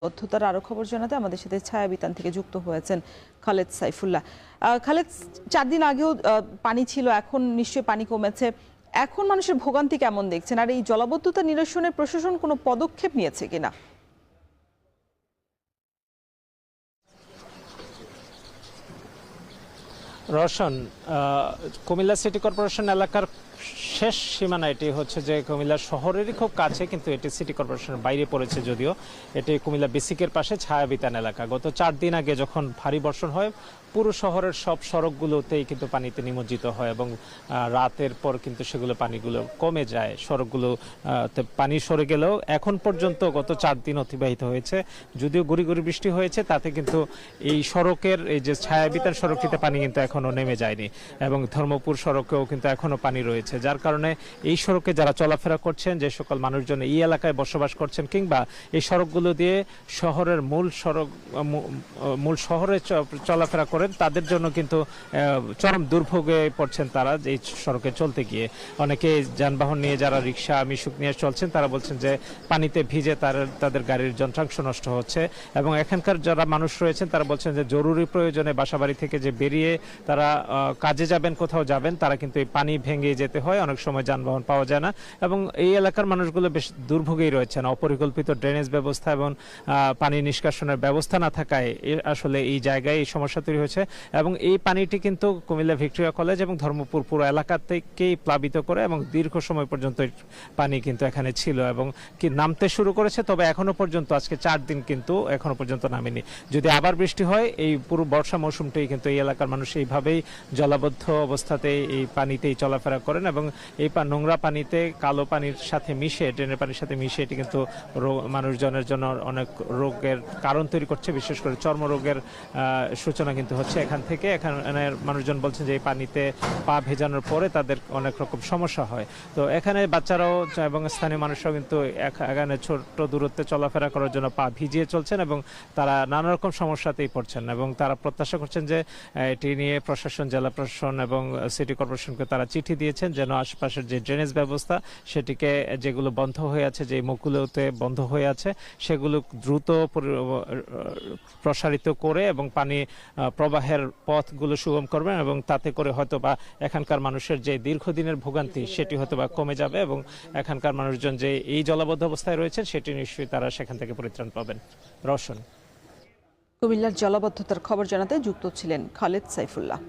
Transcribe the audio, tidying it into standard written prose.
বদ্ধতার আরো খবর জানাতে আমাদের সাথে ছায়াবিতান থেকে যুক্ত হয়েছেন খালেদ সাইফুল্লাহ। খালেদ, 4 দিন আগেও পানি ছিল, এখন নিশ্চয়ই পানি কমেছে। এখন মানুষের ভোগান্তি কেমন দেখছেন, আর এই জলাবদ্ধতা নিরসনে প্রশাসন কোনো পদক্ষেপ নিয়েছে কিনা? রওশন, কুমিল্লা সিটি কর্পোরেশন এলাকার শেষ সীমানা এটি হচ্ছে যে কুমিল্লা শহরেরই খুব কাছে, কিন্তু এটি সিটি কর্পোরেশনের বাইরে পড়েছে। যদিও এটি কুমিল্লা বেসিকের পাশে ছায়াবিতান এলাকা। গত 4 দিন আগে যখন ভারী বর্ষণ হয়, পুরো শহরের সব সড়কগুলোতেই কিন্তু পানিতে নিমজ্জিত হয় এবং রাতের পর কিন্তু সেগুলো পানিগুলো কমে যায়। সড়কগুলো পানি সরে গেলেও এখন পর্যন্ত গত 4 দিন অতিবাহিত হয়েছে, যদিও গুড়ি গুড়ি বৃষ্টি হয়েছে, তাতে কিন্তু এই সড়কের এই যে ছায়াবিতান সড়কটিতে পানি কিন্তু এখনো নেমে যায়নি এবং ধর্মপুর সড়কেও কিন্তু এখনো পানি রয়েছে। যার কারণে এই সড়কে যারা চলাফেরা করছেন, যে সকল মানুষজন এই এলাকায় বসবাস করছেন কিংবা এই সড়কগুলো দিয়ে শহরের মূল শহরে চলাফেরা করেন, তাদের জন্য কিন্তু চরম দুর্ভোগে পড়ছেন তারা এই সড়কে চলতে গিয়ে। অনেকে যানবাহন নিয়ে যারা রিক্সা মিশুক নিয়ে চলছেন, তারা বলছেন যে পানিতে ভিজে তাদের গাড়ির যন্ত্রাংশ নষ্ট হচ্ছে এবং এখানকার যারা মানুষ রয়েছেন তারা বলছেন যে জরুরি প্রয়োজনে বাসাবাড়ি থেকে যে বেরিয়ে তারা কাজে যাবেন, কোথাও যাবেন, তারা কিন্তু এই পানি ভেঙে যেতে হয়। অনেক সময় যানবাহন পাওয়া যায় না এবং এই এলাকার মানুষগুলো বেশ দুর্ভোগেই রয়েছেন। অপরিকল্পিত ড্রেনেজ ব্যবস্থা এবং পানি নিষ্কাশনের ব্যবস্থা না থাকায় আসলে এই জায়গায় এই সমস্যা তৈরি হয়েছে এবং এই পানিটি কিন্তু কুমিল্লা ভিক্টোরিয়া কলেজ এবং ধর্মপুর পুরো এলাকা থেকেই প্লাবিত করে এবং দীর্ঘ সময় পর্যন্ত পানি কিন্তু এখানে ছিল এবং কি নামতে শুরু করেছে। তবে এখনো পর্যন্ত আজকে 4 দিন কিন্তু এখনো পর্যন্ত নামেনি। যদি আবার বৃষ্টি হয়, এই পুরো বর্ষা মৌসুমটাই কিন্তু এই এলাকার মানুষ এইভাবেই জলাবদ্ধ অবস্থাতে এই পানিতেই চলাফেরা করেন এবং এই নোংরা পানিতে কালো পানির সাথে মিশে, ড্রেনের পানির সাথে মিশে এটি কিন্তু মানুষজনের জন্য অনেক রোগের কারণ তৈরি করছে। বিশেষ করে চর্মরোগের সূচনা কিন্তু হচ্ছে এখান থেকে। এখানে মানুষজন বলছেন যে এই পানিতে পা ভেজানোর পরে তাদের অনেক রকম সমস্যা হয়। তো এখানে বাচ্চারাও এবং স্থানীয় মানুষরাও কিন্তু এখানে ছোট দূরত্বে চলাফেরা করার জন্য পা ভিজিয়ে চলছেন এবং তারা নানা রকম সমস্যাতেই পড়ছেন এবং তারা প্রত্যাশা করছেন যে এটি নিয়ে প্রশাসন, জেলা প্রশাসন এবং সিটি কর্পোরেশনকে তারা চিঠি দিয়েছেন যেন আশপাশের যে ড্রেনেজ ব্যবস্থা সেটিকে, যেগুলো বন্ধ হয়ে আছে, যে মুখগুলোতে বন্ধ হয়ে আছে, সেগুলো দ্রুত প্রসারিত করে এবং পানি প্রবাহের পথগুলো সুগম করবেন এবং তাতে করে হয়তোবা এখানকার মানুষের যে দীর্ঘদিনের ভোগান্তি সেটি হয়তোবা কমে যাবে এবং এখানকার মানুষজন যে এই জলাবদ্ধ অবস্থায় রয়েছেন সেটি নিশ্চয়ই তারা সেখান থেকে পরিত্রাণ পাবেন। রওশন, কুমিল্লার জলাবদ্ধতার খবর জানাতে যুক্ত ছিলেন খালেদ সাইফুল্লাহ।